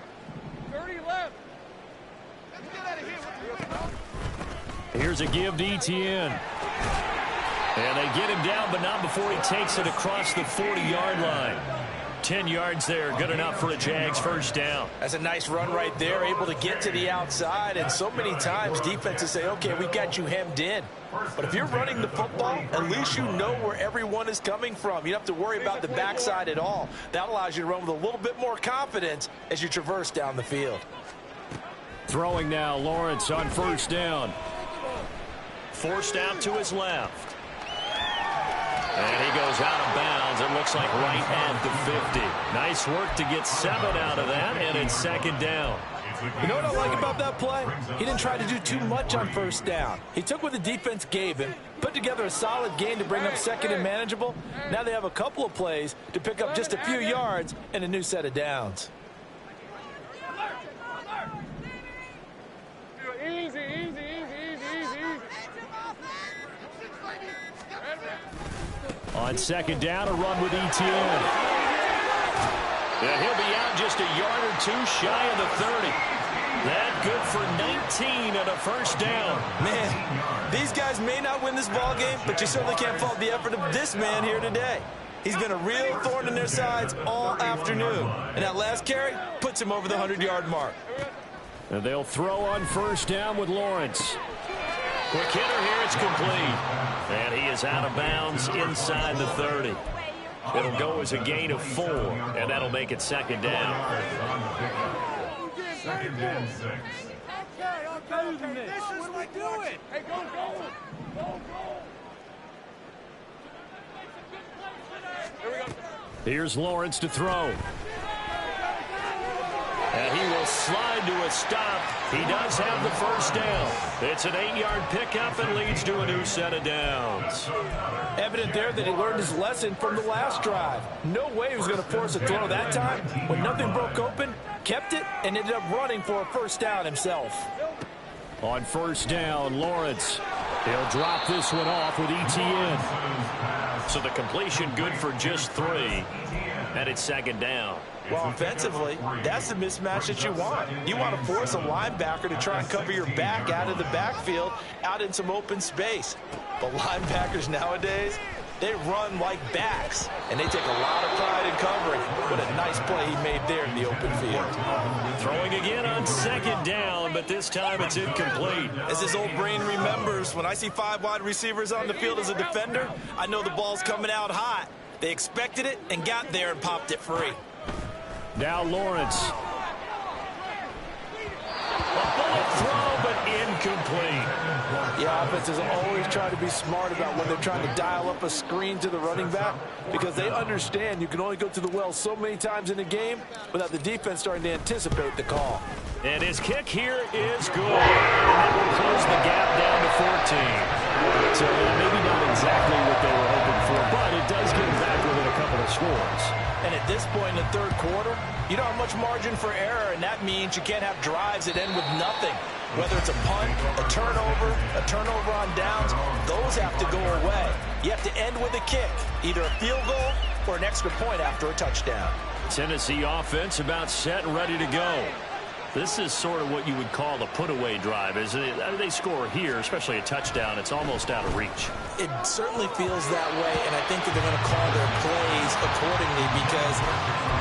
Speaker 3: 30 left. Let's get out of here.
Speaker 7: Here's a give to Etienne. And they get him down, but not before he takes it across the 40-yard line. 10 yards there, good enough for a Jags 1st down.
Speaker 5: That's a nice run right there, able to get to the outside. And so many times defenses say, okay, we got you hemmed in. But if you're running the football, at least you know where everyone is coming from. You don't have to worry about the backside at all. That allows you to run with a little bit more confidence as you traverse down the field.
Speaker 7: Throwing now, Lawrence on 1st down.
Speaker 4: Forced out to his left. And he goes out of bounds. It looks like right at the 50. Nice work to get 7 out of that, and it's 2nd down.
Speaker 5: You know what I like about that play? He didn't try to do too much on 1st down. He took what the defense gave him, put together a solid game to bring up 2nd and manageable. Now they have a couple of plays to pick up just a few yards and a new set of downs.
Speaker 3: Easy, easy, easy, easy, easy, easy.
Speaker 7: On 2nd down, a run with Etienne.
Speaker 4: Yeah, he'll be out just a yard or 2 shy of the 30. That good for 19 and a 1st down.
Speaker 5: Man, these guys may not win this ball game, but you certainly can't fault the effort of this man here today. He's been a real thorn in their sides all afternoon. And that last carry puts him over the 100-yard mark.
Speaker 7: And they'll throw on 1st down with Lawrence.
Speaker 4: Quick hitter here, it's complete. And he is out of bounds inside the 30. It'll go as a gain of 4, and that'll make it 2nd down.
Speaker 6: 2nd and 6.
Speaker 3: This is what we do it. Hey, go, go. Go, go. Here we go.
Speaker 7: Here's Lawrence to throw.
Speaker 4: And he will slide to a stop. He does have the 1st down. It's an 8-yard pickup and leads to a new set of downs.
Speaker 5: Evident there that he learned his lesson from the last drive. No way he was going to force a throw that time. When nothing broke open, kept it, and ended up running for a 1st down himself.
Speaker 7: On 1st down, Lawrence. He'll drop this one off with Etienne.
Speaker 4: So the completion good for just 3. And it's 2nd down.
Speaker 5: Well, offensively, that's the mismatch that you want. You want to force a linebacker to try and cover your back out of the backfield, out in some open space. But linebackers nowadays, they run like backs, and they take a lot of pride in covering. What a nice play he made there in the open field.
Speaker 4: Throwing again on second down, but this time it's incomplete.
Speaker 5: As his old brain remembers, when I see 5 wide receivers on the field as a defender, I know the ball's coming out hot. They expected it and got there and popped it free.
Speaker 4: Now Lawrence. A bullet throw, but incomplete.
Speaker 8: Yeah, offenses always try to be smart about when they're trying to dial up a screen to the running back, because they understand you can only go to the well so many times in a game without the defense starting to anticipate the call.
Speaker 4: And his kick here is good. And that will close the gap down to 14. So maybe not exactly what they were hoping for, but it does get them back within a couple of scores.
Speaker 5: And at this point in the third quarter, you don't have much margin for error, and that means you can't have drives that end with nothing. Whether it's a punt, a turnover on downs, those have to go away. You have to end with a kick, either a field goal or an extra point after a touchdown.
Speaker 4: Tennessee offense about set and ready to go. This is sort of what you would call a put-away drive, isn't it? I mean, they score here, especially a touchdown. It's almost out of reach.
Speaker 5: It certainly feels that way, and I think that they're going to call their plays accordingly, because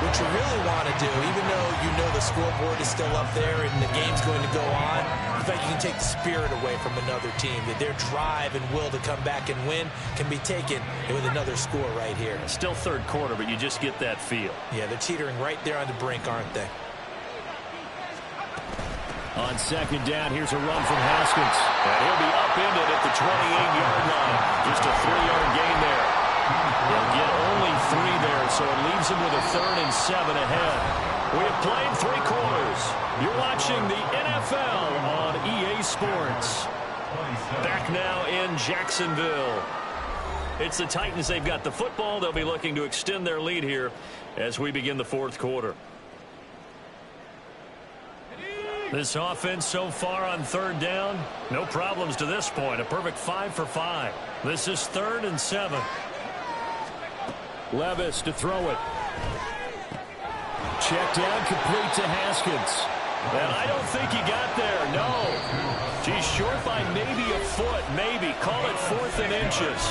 Speaker 5: what you really want to do, even though you know the scoreboard is still up there and the game's going to go on, in fact, you can take the spirit away from another team, that their drive and will to come back and win can be taken with another score right here.
Speaker 4: Still third quarter, but you just get that feel.
Speaker 5: Yeah, they're teetering right there on the brink, aren't they?
Speaker 4: On second down, here's a run from Haskins. And he'll be upended at the 28-yard line. Just a 3-yard gain there. He'll get only 3 there, so it leaves him with a 3rd and 7 ahead. We have played 3 quarters. You're watching the NFL on EA Sports. Back now in Jacksonville. It's the Titans. They've got the football. They'll be looking to extend their lead here as we begin the 4th quarter. This offense so far on 3rd down, no problems to this point. A perfect 5 for 5. This is 3rd and 7. Levis to throw it. Check down, complete to Haskins. And I don't think he got there, no. He's short by maybe a foot, maybe. Call it 4th and inches.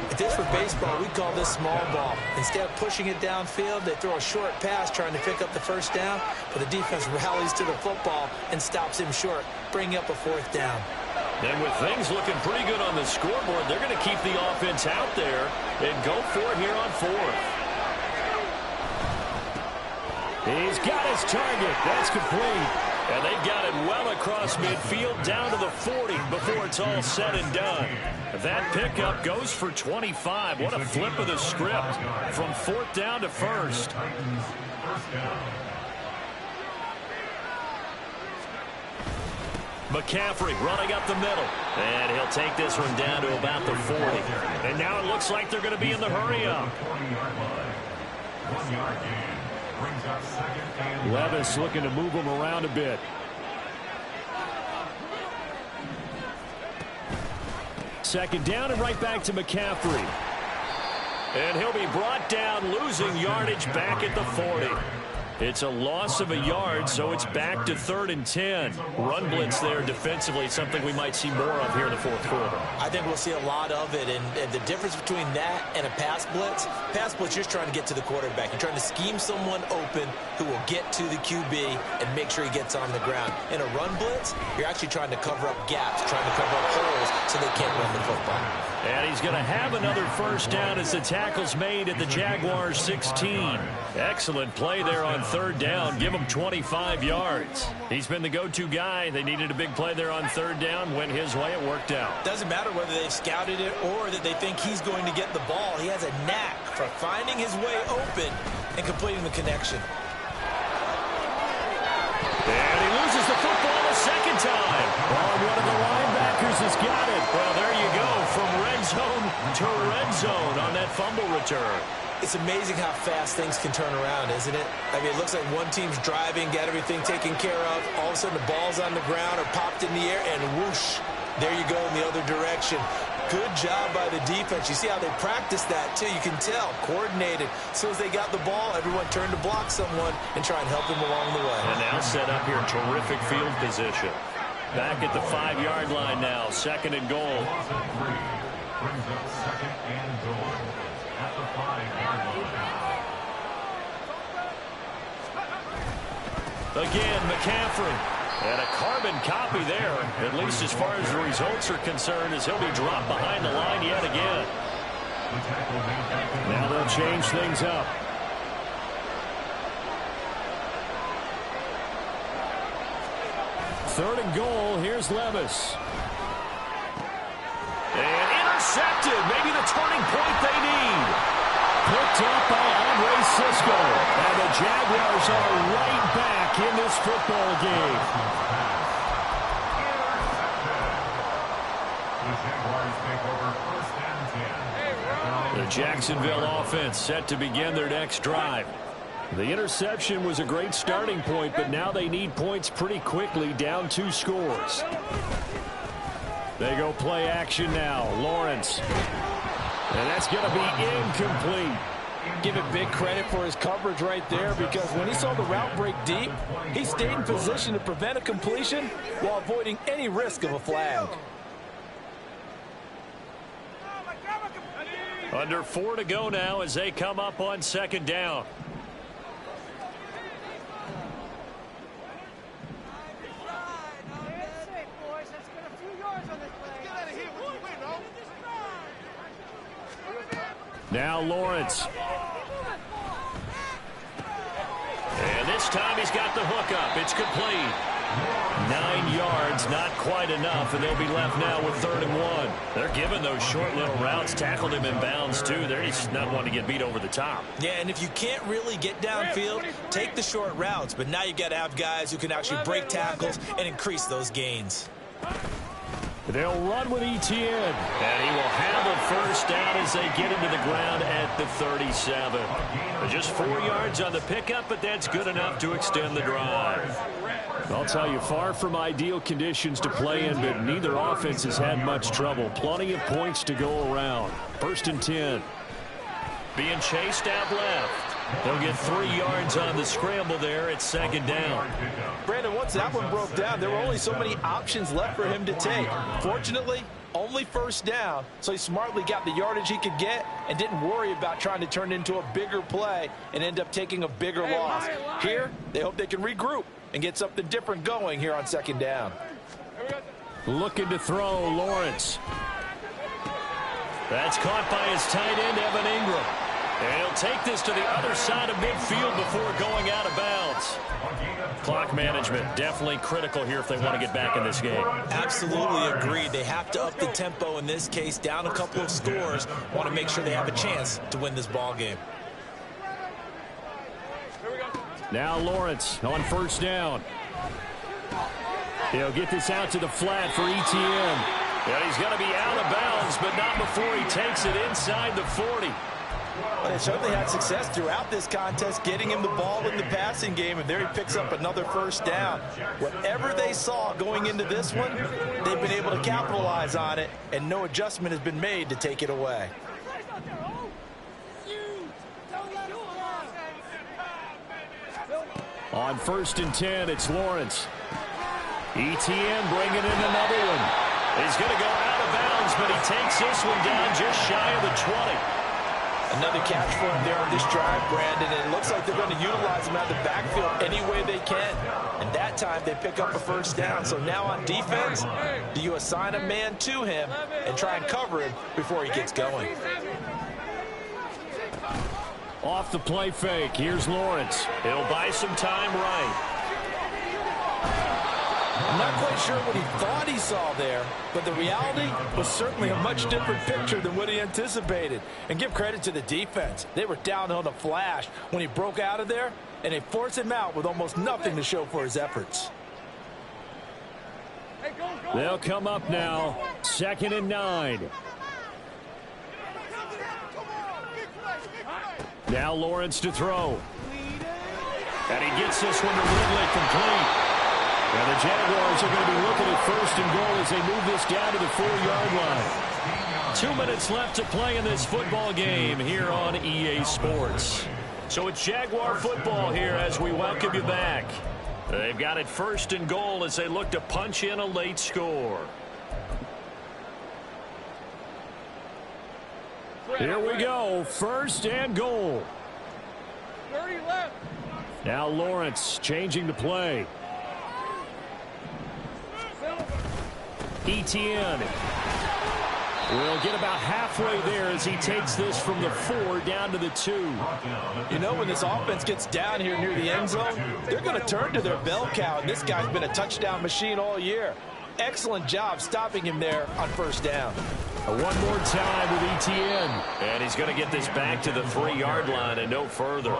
Speaker 5: If this were baseball, we'd call this small ball. Instead of pushing it downfield, they throw a short pass trying to pick up the 1st down, but the defense rallies to the football and stops him short, bringing up a 4th down.
Speaker 4: And with things looking pretty good on the scoreboard, they're going to keep the offense out there and go for it here on 4th. He's got his target. That's complete. And they've got it well across midfield down to the 40 before it's all said and done. That pickup goes for 25. What a flip of the script from 4th down to 1st. McCaffrey running up the middle. And he'll take this one down to about the 40. And now it looks like they're going to be in the hurry-up. Levis looking to move him around a bit. Second down and right back to McCaffrey. And he'll be brought down, losing yardage back at the 40. It's a loss of a yard, so it's back to 3rd and 10. Run blitz there defensively, something we might see more of here in the 4th quarter.
Speaker 5: I think we'll see a lot of it, and the difference between that and a pass blitz, you're just trying to get to the quarterback. You're trying to scheme someone open who will get to the QB and make sure he gets on the ground. In a run blitz, you're actually trying to cover up gaps, trying to cover up holes so they can't run the football.
Speaker 4: And he's going to have another 1st down as the tackle's made at the Jaguars' 16. Excellent play there on 3rd down. Give him 25 yards. He's been the go-to guy. They needed a big play there on 3rd down. Went his way. It worked out.
Speaker 5: Doesn't matter whether they've scouted it or that they think he's going to get the ball. He has a knack for finding his way open and completing the connection.
Speaker 4: And he loses the football a 2nd time. Oh, one of the linebackers has got it. Well, there you go. From red zone to red zone on that fumble return.
Speaker 5: It's amazing how fast things can turn around, isn't it? I mean, it looks like one team's driving, got everything taken care of. All of a sudden, the ball's on the ground or popped in the air, and whoosh, there you go in the other direction. Good job by the defense. You see how they practice that, too. You can tell, coordinated. As soon as they got the ball, everyone turned to block someone and try and help them along the way.
Speaker 4: And now set up here, terrific field position. Back at the 5-yard line now, 2nd and goal.
Speaker 6: Brings up 2nd and goal.
Speaker 4: Again, McCaffrey. And a carbon copy there, at least as far as the results are concerned, as he'll be dropped behind the line yet again.
Speaker 7: Now they'll change things up. Third and goal. Here's Levis.
Speaker 4: And intercepted. Maybe the turning point they need.
Speaker 7: Picked up by Andre Cisco. And the Jaguars are right back in this football game.
Speaker 6: The Jaguars take over first and 10.
Speaker 4: The Jacksonville offense set to begin their next drive.
Speaker 7: The interception was a great starting point, but now they need points pretty quickly, down 2 scores. They go play action now. Lawrence. And that's going to be incomplete.
Speaker 8: Give it big credit for his coverage right there, because when he saw the route break deep, he stayed in position to prevent a completion while avoiding any risk of a flag.
Speaker 4: Under 4 to go now as they come up on second down.
Speaker 7: Now Lawrence.
Speaker 4: And this time he's got the hookup. It's complete. 9 yards, not quite enough, and they'll be left now with 3rd and 1. They're giving those short little routes. Tackled him in bounds, too. They're just not wanting to get beat over the top.
Speaker 5: Yeah, and if you can't really get downfield, take the short routes. But now you've got to have guys who can actually break tackles and increase those gains.
Speaker 7: They'll run with Etienne.
Speaker 4: And he will have a first down as they get into the ground at the 37. Just 4 yards on the pickup, but that's good enough to extend the drive.
Speaker 7: I'll tell you, far from ideal conditions to play in, but neither offense has had much trouble. Plenty of points to go around. 1st and 10.
Speaker 4: Being chased out left. They'll get 3 yards on the scramble there at 2nd down.
Speaker 8: Brandon, once that one broke down, there were only so many options left for him to take. Fortunately, only 1st down, so he smartly got the yardage he could get and didn't worry about trying to turn it into a bigger play and end up taking a bigger loss. Here, they hope they can regroup and get something different going here on 2nd down.
Speaker 7: Looking to throw, Lawrence.
Speaker 4: That's caught by his tight end, Evan Ingram. And he'll take this to the other side of midfield before going out of bounds. Clock management definitely critical here if they want to get back in this game.
Speaker 5: Absolutely agreed. They have to up the tempo in this case, down a couple of scores. Want to make sure they have a chance to win this ball game.
Speaker 7: Now Lawrence on 1st down. He'll get this out to the flat for Etienne.
Speaker 4: Yeah, he's going to be out of bounds, but not before he takes it inside the 40.
Speaker 8: Well, they certainly had success throughout this contest getting him the ball in the passing game, and there he picks up another 1st down. Whatever they saw going into this one, they've been able to capitalize on it, and no adjustment has been made to take it away.
Speaker 7: On 1st and 10, it's Lawrence. Etienne bringing in another one.
Speaker 4: He's going to go out of bounds, but he takes this one down just shy of the 20.
Speaker 8: Another catch for him there on this drive, Brandon, and it looks like they're going to utilize him out of the backfield any way they can. And that time they pick up a 1st down. So now on defense, do you assign a man to him and try and cover him before he gets going?
Speaker 7: Off the play fake, here's Lawrence.
Speaker 4: He'll buy some time right.
Speaker 8: I'm not quite sure what he thought he saw there, but the reality was certainly a much different picture than what he anticipated. And give credit to the defense. They were down on a flash when he broke out of there, and they forced him out with almost nothing to show for his efforts.
Speaker 7: They'll come up now, 2nd and 9. Now Lawrence to throw.
Speaker 4: And he gets this one to Ridley complete.
Speaker 7: And the Jaguars are going to be looking at 1st and goal as they move this down to the 4-yard line.
Speaker 4: 2 minutes left to play in this football game here on EA Sports. So it's Jaguar football here as we welcome you back. They've got it 1st and goal as they look to punch in a late score.
Speaker 7: Here we go, 1st and goal.
Speaker 3: 30 left.
Speaker 7: Now Lawrence changing the play. Etienne will get about halfway there as he takes this from the 4 down to the 2.
Speaker 8: You know, when this offense gets down here near the end zone, they're going to turn to their bell cow, and this guy's been a touchdown machine all year. Excellent job stopping him there on first down.
Speaker 7: One more time with Etienne.
Speaker 4: And he's going to get this back to the 3-yard line and no further.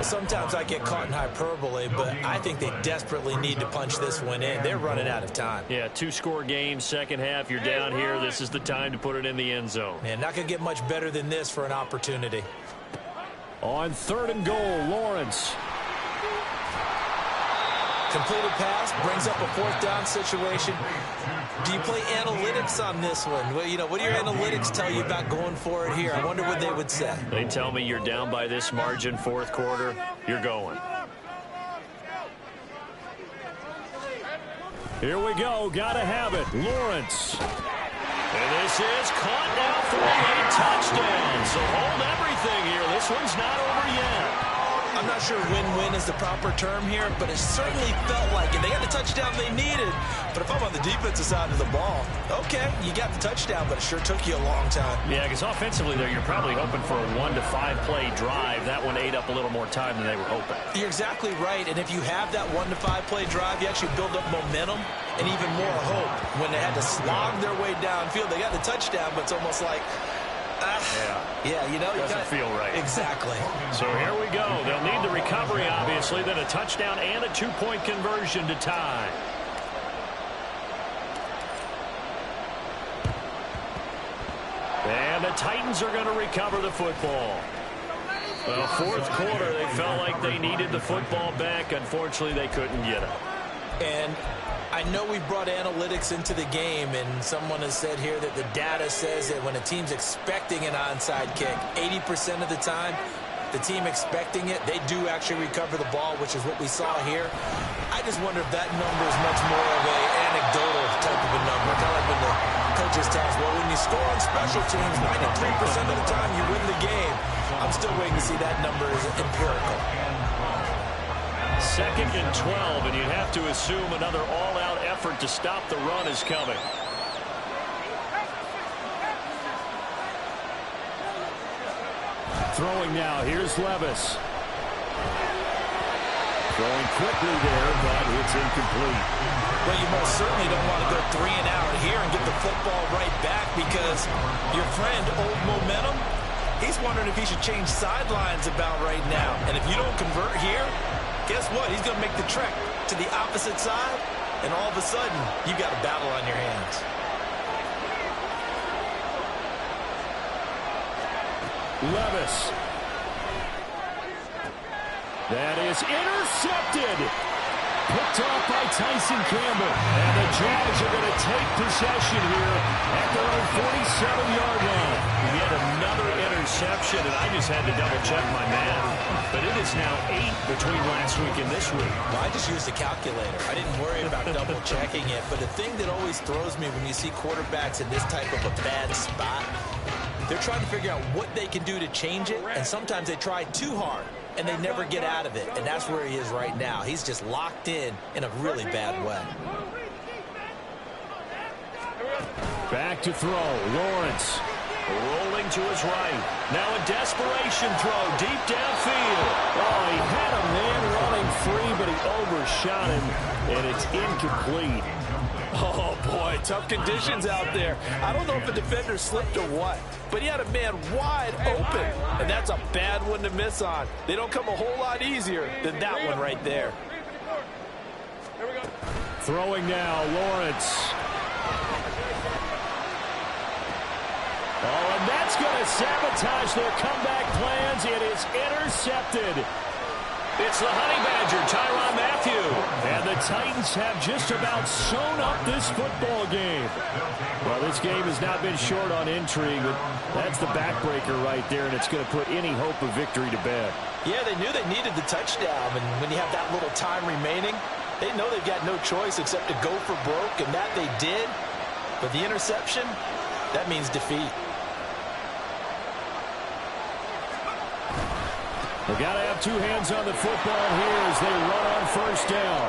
Speaker 5: Sometimes I get caught in hyperbole, but I think they desperately need to punch this one in. They're running out of time.
Speaker 4: Yeah, 2-score game, second half. You're down here. This is the time to put it in the end zone.
Speaker 5: Man, not going to get much better than this for an opportunity.
Speaker 7: On 3rd and goal, Lawrence.
Speaker 5: Completed pass, brings up a 4th down situation. Do you play analytics on this one? Well, you know, what do your analytics tell you about going for it here? I wonder what they would say.
Speaker 4: They tell me you're down by this margin, 4th quarter. You're going.
Speaker 7: Here we go. Got to have it. Lawrence.
Speaker 4: And this is caught now for a touchdown. So hold everything here. This one's not over yet.
Speaker 5: I'm not sure win-win is the proper term here, but it certainly felt like it. They got the touchdown they needed, but if I'm on the defensive side of the ball, okay, you got the touchdown, but it sure took you a long time.
Speaker 4: Yeah, because offensively there, you're probably hoping for a 1 to 5 play drive. That one ate up a little more time than they were hoping.
Speaker 5: You're exactly right, and if you have that 1 to 5 play drive, you actually build up momentum and even more hope. When they had to slog their way downfield, they got the touchdown, but it's almost like, yeah, you know,
Speaker 4: doesn't feel right.
Speaker 5: Exactly.
Speaker 4: So here we go. They'll need the recovery, obviously, then a touchdown and a 2-point conversion to tie. And the Titans are going to recover the football. Well, 4th quarter, they felt like they needed the football back. Unfortunately, they couldn't get it.
Speaker 5: And I know we brought analytics into the game, and someone has said here that the data says that when a team's expecting an onside kick, 80% of the time, the team expecting it, they do actually recover the ball, which is what we saw here. I just wonder if that number is much more of an anecdotal type of a number. Kind of like when the coaches tell us, well, when you score on special teams, 93% of the time you win the game. I'm still waiting to see that number is empirical.
Speaker 4: 2nd and 12, and you have to assume another all-out effort to stop the run is coming.
Speaker 7: Throwing now. Here's Levis. Throwing quickly there, but it's incomplete.
Speaker 5: Well, you most certainly don't want to go 3 and out here and get the football right back, because your friend, Old Momentum, he's wondering if he should change sidelines about right now. And if you don't convert here, guess what? He's going to make the trek to the opposite side, and all of a sudden, you got a battle on your hands.
Speaker 7: Levis. That is intercepted. Picked off by Tyson Campbell. And the Jags are going to take possession here at their own 47-yard line.
Speaker 4: Yet another interception, and I just had to double-check my math. But it is now 8 between last week and this week.
Speaker 5: Well, I just used a calculator. I didn't worry about double-checking it. But the thing that always throws me when you see quarterbacks in this type of a bad spot, they're trying to figure out what they can do to change it, and sometimes they try too hard, and they never get out of it. And that's where he is right now. He's just locked in a really bad way.
Speaker 7: Back to throw. Lawrence.
Speaker 4: Rolling to his right. Now a desperation throw deep downfield.
Speaker 7: Oh, he had a man running free, but he overshot him, and it's incomplete.
Speaker 8: Oh, boy, tough conditions out there. I don't know if the defender slipped or what, but he had a man wide open, and that's a bad one to miss on. They don't come a whole lot easier than that one right there.
Speaker 7: Throwing now, Lawrence. Oh, and that's going to sabotage their comeback plans. It is intercepted.
Speaker 4: It's the Honey Badger, Tyrann Mathieu.
Speaker 7: And the Titans have just about sewn up this football game. Well, this game has not been short on intrigue, but that's the backbreaker right there, and it's going to put any hope of victory to bed.
Speaker 5: Yeah, they knew they needed the touchdown, and when you have that little time remaining, they know they've got no choice except to go for broke, and that they did. But the interception, that means defeat.
Speaker 7: They got to have two hands on the football here as they run on first down.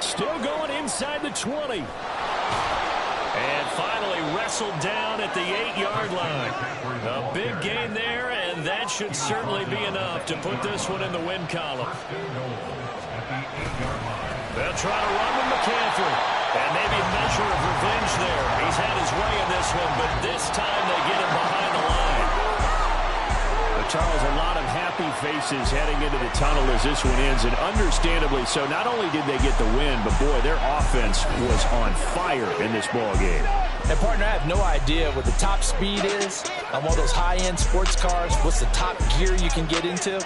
Speaker 7: Still going inside the 20. And finally wrestled down at the 8-yard line. A big gain there, and that should certainly be enough to put this one in the win column. They'll try to run with McCaffrey. And maybe a measure of revenge there. He's had his way in this one, but this time they get him behind the line. Charles, a lot of happy faces heading into the tunnel as this one ends, and understandably so. Not only did they get the win, but boy, their offense was on fire in this ball game.
Speaker 5: And partner, I have no idea what the top speed is on one of those high-end sports cars. What's the top gear you can get into?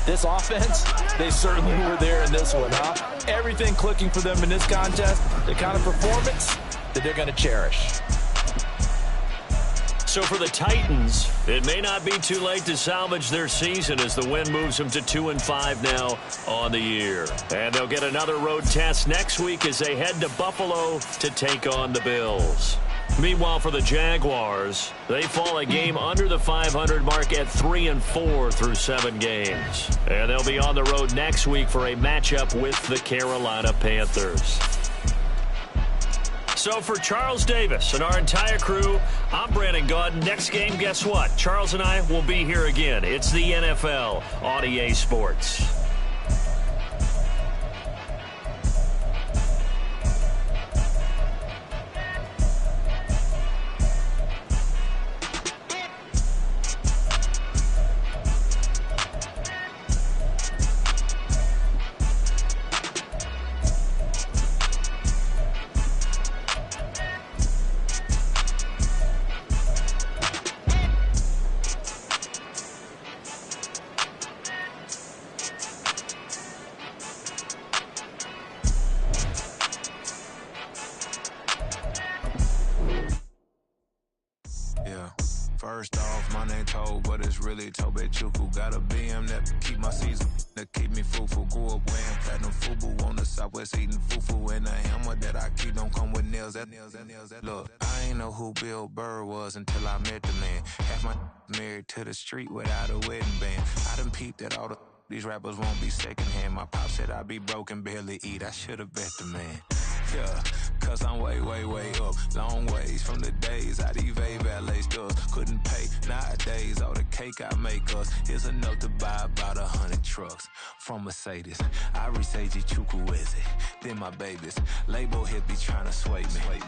Speaker 5: This offense, they certainly were there in this one, huh? Everything clicking for them in this contest, the kind of performance that they're going to cherish.
Speaker 7: So for the Titans, it may not be too late to salvage their season as the win moves them to 2-5 now on the year. And they'll get another road test next week as they head to Buffalo to take on the Bills. Meanwhile, for the Jaguars, they fall a game under the 500 mark at 3-4 through 7 games. And they'll be on the road next week for a matchup with the Carolina Panthers. So for Charles Davis and our entire crew, I'm Brandon Gaudin. Next game, guess what? Charles and I will be here again. It's the NFL on EA Sports.
Speaker 9: First off, my name Toe, but it's really Tobe Chuku. Got a BM that keep my season, that keep me fufu. Grew up wearing platinum fubu on the Southwest eating fufu. And the hammer that I keep don't come with nails. Look, I ain't know who Bill Burr was until I met the man. Half my married to the street without a wedding band. I done peeped at all these rappers won't be secondhand. My pop said I'd be broke and barely eat. I should've bet the man. Yeah, cause I'm way, way, way up. Long ways from the days I evade valet stores. Couldn't pay nowadays. All the cake I make us is enough to buy about 100 trucks from Mercedes. I resage Chukwueze, then my babies. Label hit be trying to sway me,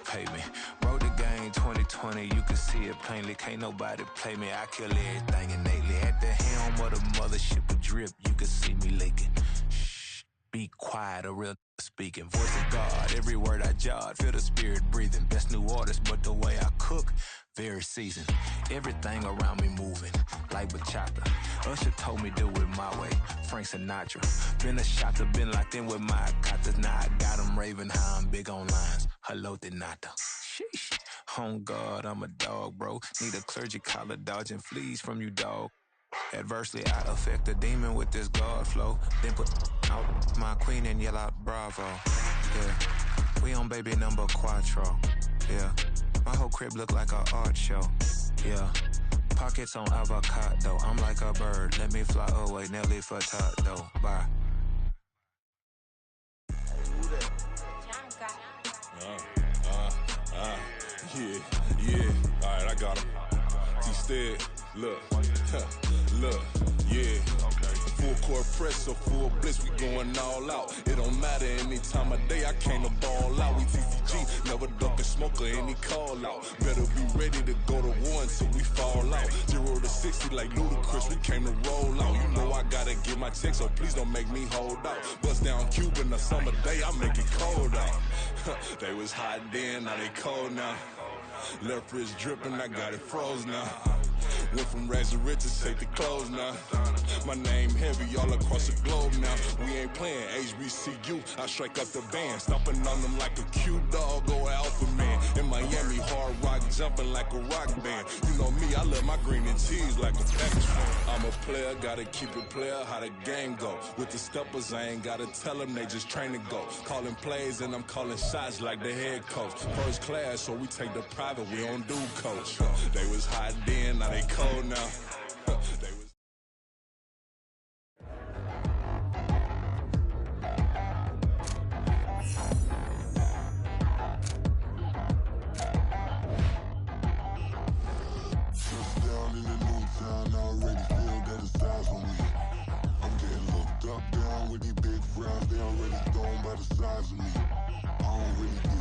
Speaker 9: pay me. Wrote the game 2020, you can see it plainly. Can't nobody play me. I kill everything innately. At the helm of the mothership of drip, you can see me leaking. Shh, be quiet, a real speaking. Voice of God, every word I jot, feel the spirit breathing. Best new artist, but the way I cook, very seasoned. Everything around me moving, like bachata. Usher told me do it my way, Frank Sinatra. Been a shotter, been locked in with my katas. Now I got them raving how I'm big on lines. Hello, Denata. Sheesh. On God, I'm a dog, bro. Need a clergy collar, dodging fleas from you, dog. Adversely, I affect the demon with this God flow. Then put out my queen and yell out bravo. Yeah, we on baby number quattro. Yeah, my whole crib look like an art show. Yeah, pockets on avocado. I'm like a bird. Let me fly away, Nelly Furtado. Bye.
Speaker 10: Yeah. All right, I got him. T-Stead, look, yeah. Full court press, so full blitz, we going all out. It don't matter any time of day, I came to ball out. We TCG, never duck a smoker, any call out. Better be ready to go to war until we fall out. 0 to 60 like Ludacris, we came to roll out. You know I gotta get my check, so please don't make me hold out. Bust down Cuban, a summer day, I make it cold out. They was hot then, now they cold now. Left wrist dripping, I got it froze now. Went from rags to riches, take the clothes now. My name heavy all across the globe now. We ain't playing HBCU, I strike up the band. Stomping on them like a cute dog or alpha man. In Miami, hard rock jumping like a rock band. You know me, I love my green and cheese like a Packers fan. I'm a player, gotta keep it player, how the game go. With the steppers, I ain't gotta tell them, they just train to go. Calling plays and I'm calling shots like the head coach. First class, so we take the private, we don't do coach. They was hot then, now they cold now.
Speaker 11: eyes on me. I'm getting looked up, down with these big frowns. They already gone by the size of me. I don't really